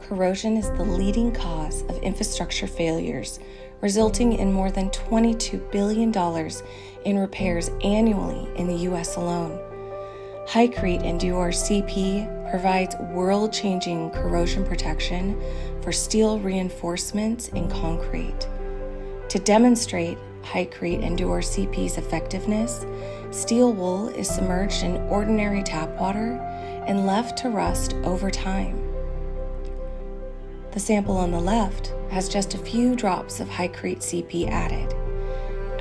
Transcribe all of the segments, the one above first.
Corrosion is the leading cause of infrastructure failures, resulting in more than $22 billion in repairs annually in the U.S. alone. Hycrete Endure CP provides world-changing corrosion protection for steel reinforcements in concrete. To demonstrate Hycrete Endure CP's effectiveness, steel wool is submerged in ordinary tap water and left to rust over time. The sample on the left has just a few drops of Hycrete CP added.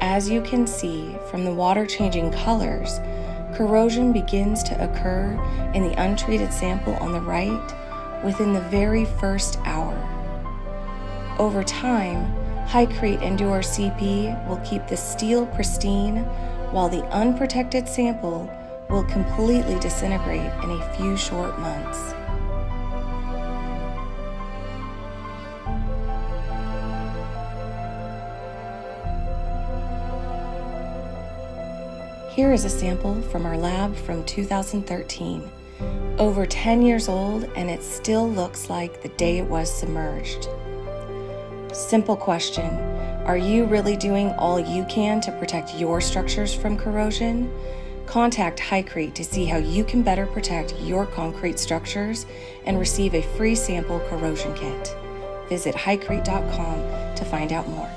As you can see from the water changing colors, corrosion begins to occur in the untreated sample on the right within the very first hour. Over time, Hycrete Endure CP will keep the steel pristine, while the unprotected sample will completely disintegrate in a few short months. Here is a sample from our lab from 2013. Over 10 years old, and it still looks like the day it was submerged. Simple question: are you really doing all you can to protect your structures from corrosion? Contact Hycrete to see how you can better protect your concrete structures and receive a free sample corrosion kit. Visit hycrete.com to find out more.